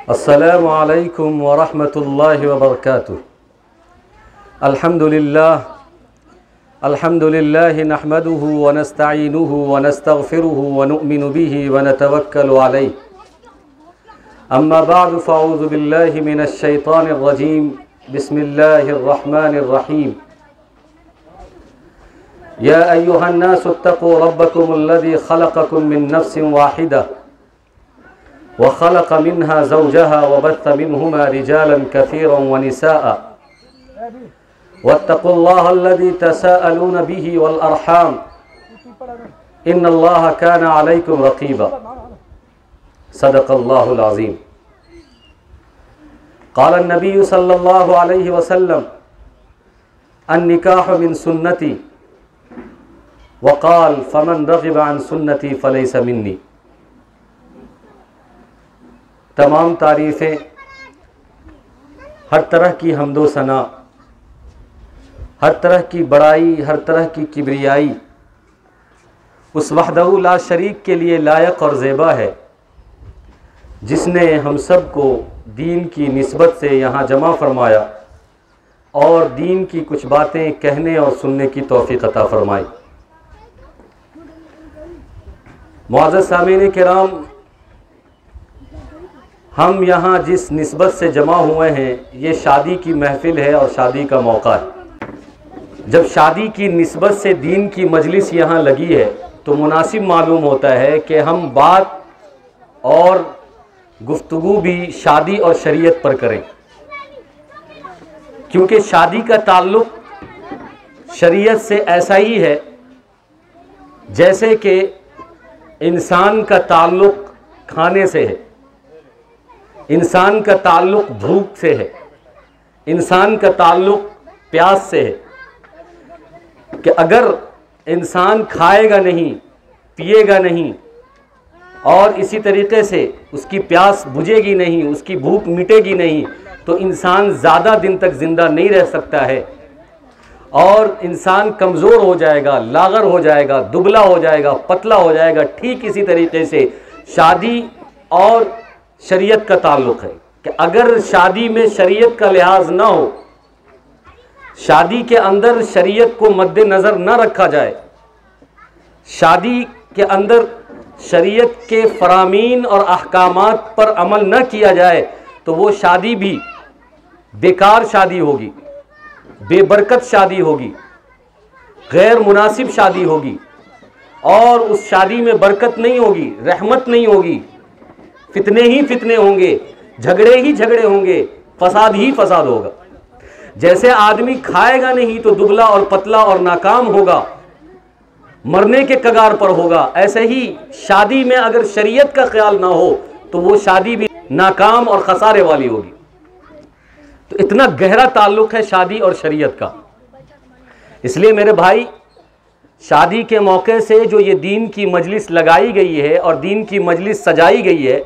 अस्सलामु अलैकुम व रहमतुल्लाहि व बरकातुहू। अल्हम्दुलिल्लाहि नहमदुहु व नस्तईनुहु व नस्तगफिरुहु व नुअमिनु बिही व नतवक्कलु अलैहि। अम्मा बअद फ़अऊज़ु बिल्लाहि मिनश शैतानिर रजीम। बिस्मिल्लाहिर रहमानिर रहीम। या अय्युहन नासु इत्तक़ू रब्बकुमुल्लज़ी खलक़कुम मिन नफ्सिन वाहिदा व खलक़ मिन्हा ज़ौजहा व बस्स मिन्हुमा रिजालन कसीरन व निसाअ वत्तक़ुल्लाहल्लज़ी तसाअलून बिही वल अरहाम इन्नल्लाहा काना अलैकुम रक़ीबा। सदक़ल्लाहुल अज़ीम। क़ाल अन्नबिय्यु सल्लल्लाहु अलैहि वसल्लम अन्निकाहु मिन सुन्नती वक़ाल फ़मन रग़िब अन सुन्नती फ़लैसा मिन्नी। तमाम तारीफ़ें, हर तरह की हम्दो सना, हर तरह की बड़ाई, हर तरह की किब्रियाई उस वहदहू ला शरीक के लिए लायक और ज़ेबा है, जिसने हम सब को दीन की निस्बत से यहाँ जमा फरमाया और दीन की कुछ बातें कहने और सुनने की तौफ़ीक़ अता फरमाई। मुअज़्ज़ज़ सामीन किराम, हम यहाँ जिस निस्बत से जमा हुए हैं ये शादी की महफ़िल है और शादी का मौका है। जब शादी की निस्बत से दीन की मजलिस यहाँ लगी है तो मुनासिब मालूम होता है कि हम बात और गुफ्तगू भी शादी और शरीयत पर करें, क्योंकि शादी का ताल्लुक़ शरीयत से ऐसा ही है जैसे कि इंसान का ताल्लुक़ खाने से है, इंसान का ताल्लुक़ भूख से है, इंसान का ताल्लुक़ प्यास से है कि अगर इंसान खाएगा नहीं, पिएगा नहीं और इसी तरीक़े से उसकी प्यास बुझेगी नहीं, उसकी भूख मिटेगी नहीं, तो इंसान ज़्यादा दिन तक ज़िंदा नहीं रह सकता है और इंसान कमज़ोर हो जाएगा, लाग़र हो जाएगा, दुबला हो जाएगा, पतला हो जाएगा। ठीक इसी तरीक़े से शादी और शरीयत का ताल्लुक़ है कि अगर शादी में शरीयत का लिहाज ना हो, शादी के अंदर शरीयत को मद्देनज़र न रखा जाए, शादी के अंदर शरीयत के फ़रामीन और अहकामात पर अमल न किया जाए तो वो शादी भी बेकार शादी होगी, बेबरकत शादी होगी, गैर मुनासिब शादी होगी और उस शादी में बरकत नहीं होगी, रहमत नहीं होगी, फितने ही फितने होंगे, झगड़े ही झगड़े होंगे, फसाद ही फसाद होगा। जैसे आदमी खाएगा नहीं तो दुबला और पतला और नाकाम होगा, मरने के कगार पर होगा, ऐसे ही शादी में अगर शरीयत का ख्याल ना हो तो वो शादी भी नाकाम और खसारे वाली होगी। तो इतना गहरा ताल्लुक़ है शादी और शरीयत का। इसलिए मेरे भाई, शादी के मौके से जो ये दीन की मजलिस लगाई गई है और दीन की मजलिस सजाई गई है,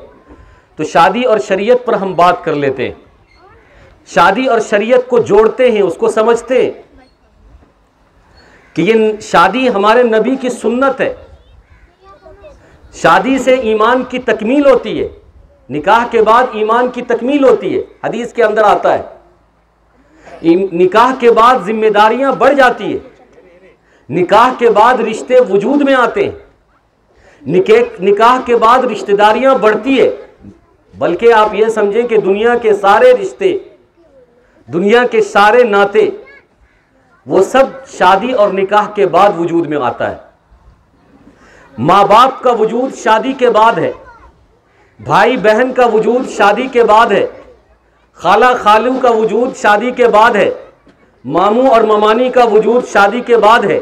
तो शादी और शरीयत पर हम बात कर लेते हैं। शादी और शरीयत को जोड़ते हैं, उसको समझते हैं कि ये शादी हमारे नबी की सुन्नत है। शादी से ईमान की तकमील होती है, निकाह के बाद ईमान की तकमील होती है। हदीस के अंदर आता है निकाह के बाद जिम्मेदारियां बढ़ जाती है, निकाह के बाद रिश्ते वजूद में आते हैं, निकाह के बाद रिश्तेदारियां बढ़ती है। बल्कि आप ये समझें कि दुनिया के सारे रिश्ते, दुनिया के सारे नाते, वो सब शादी और निकाह के बाद वजूद में आता है। माँ बाप का वजूद शादी के बाद है, भाई बहन का वजूद शादी के बाद है, खाला खालू का वजूद शादी के बाद है, मामू और ममानी का वजूद शादी के बाद है,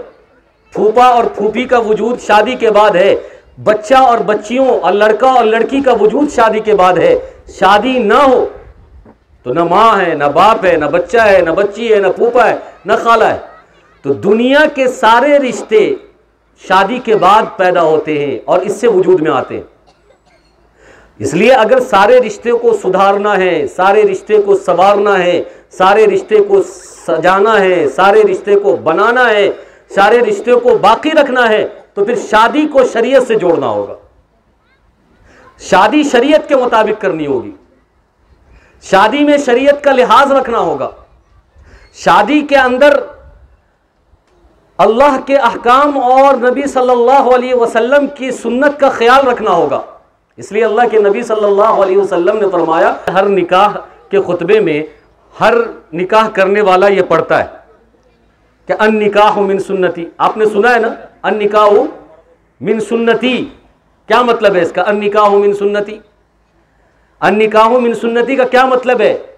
फूफा और फूफी का वजूद शादी के बाद है, बच्चा और बच्चियों और लड़का और लड़की का वजूद शादी के बाद है। शादी ना हो तो न माँ है, न बाप है, न बच्चा है, न बच्ची है, न फूफा है, न खाला है। तो दुनिया के सारे रिश्ते शादी के बाद पैदा होते हैं और इससे वजूद में आते हैं। इसलिए अगर सारे रिश्ते को सुधारना है, सारे रिश्ते को संवारना है, सारे रिश्ते को सजाना है, सारे रिश्ते को बनाना है, सारे रिश्ते को बाकी रखना है, तो फिर शादी को शरीयत से जोड़ना होगा। शादी शरीयत के मुताबिक करनी होगी। शादी में शरीयत का लिहाज रखना होगा। शादी के अंदर अल्लाह के अहकाम और नबी सल्लल्लाहु अलैहि वसल्लम की सुन्नत का ख्याल रखना होगा। इसलिए अल्लाह के नबी सल्लल्लाहु अलैहि वसल्लम ने फरमाया, हर निकाह के खुतबे में हर निकाह करने वाला ये पढ़ता है कि अन निकाह मिन सुन्नती। आपने सुना है ना, अन निकाह मिन सुन्नती। क्या मतलब है इसका, अन निकाह मिन सुन्नती? अन निकाह मिन सुन्नती का क्या मतलब है?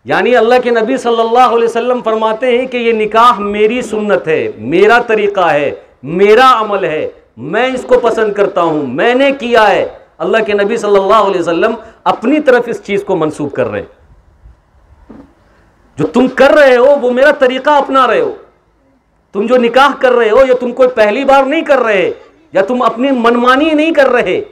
यानी अल्लाह के नबी सल्लल्लाहु अलैहि वसल्लम फरमाते हैं कि ये निकाह मेरी सुन्नत है, मेरा तरीका है, मेरा अमल है, मैं इसको पसंद करता हूं, मैंने किया है। अल्लाह के नबी सल्लल्लाहु अलैहि वसल्लम अपनी तरफ इस चीज को मंसूब कर रहे हैं। जो तुम कर रहे हो वो मेरा तरीका अपना रहे हो। तुम जो निकाह कर रहे हो ये तुम कोई पहली बार नहीं कर रहे, या तुम अपनी मनमानी नहीं कर रहे,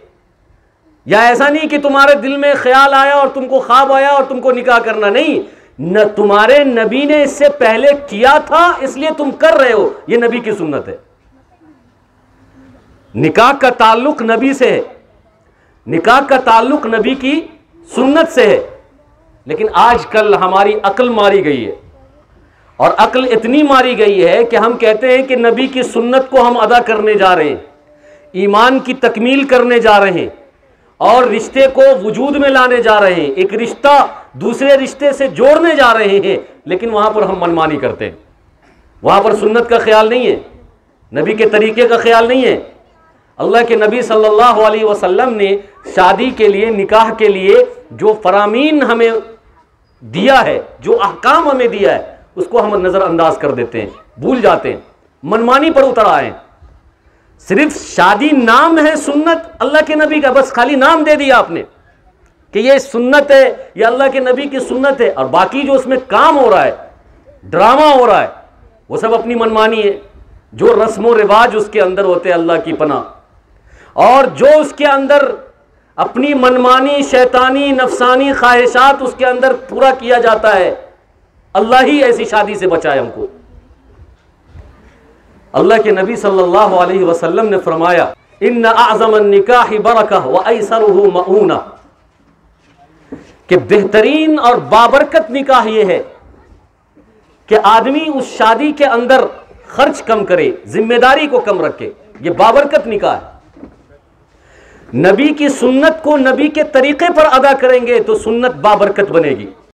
या ऐसा नहीं कि तुम्हारे दिल में ख्याल आया और तुमको ख्वाब आया और तुमको निकाह करना। नहीं, न तुम्हारे नबी ने इससे पहले किया था इसलिए तुम कर रहे हो। यह नबी की सुन्नत है। निकाह का ताल्लुक नबी से है, निकाह का ताल्लुक नबी की सुन्नत से है। लेकिन आजकल हमारी अक्ल मारी गई है, और अक्ल इतनी मारी गई है कि हम कहते हैं कि नबी की सुन्नत को हम अदा करने जा रहे हैं, ईमान की तकमील करने जा रहे हैं, और रिश्ते को वजूद में लाने जा रहे हैं, एक रिश्ता दूसरे रिश्ते से जोड़ने जा रहे हैं। लेकिन वहां पर हम मनमानी करते हैं, वहां पर सुन्नत का ख्याल नहीं है, नबी के तरीके का ख्याल नहीं है। अल्लाह के नबी सल्लल्लाहु अलैहि वसल्लम ने शादी के लिए, निकाह के लिए जो फरामीन हमें दिया है, जो अहकाम हमें दिया है, उसको हम नजरअंदाज कर देते हैं, भूल जाते हैं, मनमानी पर उतर आए। सिर्फ शादी नाम है सुन्नत अल्लाह के नबी का, बस खाली नाम दे दिया आपने कि ये सुन्नत है, ये अल्लाह के नबी की सुन्नत है, और बाकी जो उसमें काम हो रहा है, ड्रामा हो रहा है, वो सब अपनी मनमानी है। जो रस्म रिवाज उसके अंदर होते हैं अल्लाह की पनाह, और जो उसके अंदर अपनी मनमानी, शैतानी, नफसानी ख्वाहिशात उसके अंदर पूरा किया जाता है, अल्लाह ही ऐसी शादी से बचाए हमको। अल्लाह के नबी सल्लल्लाहु अलैहि वसल्लम ने फरमाया, इन्ना अअज़मन निकाहि बरकह व ऐसरुहु मऊना, कि बेहतरीन और बाबरकत निकाह यह है कि आदमी उस शादी के अंदर खर्च कम करे, जिम्मेदारी को कम रखे। यह बाबरकत निकाह है। नबी की सुन्नत को नबी के तरीके पर अदा करेंगे तो सुन्नत बाबरकत बनेगी।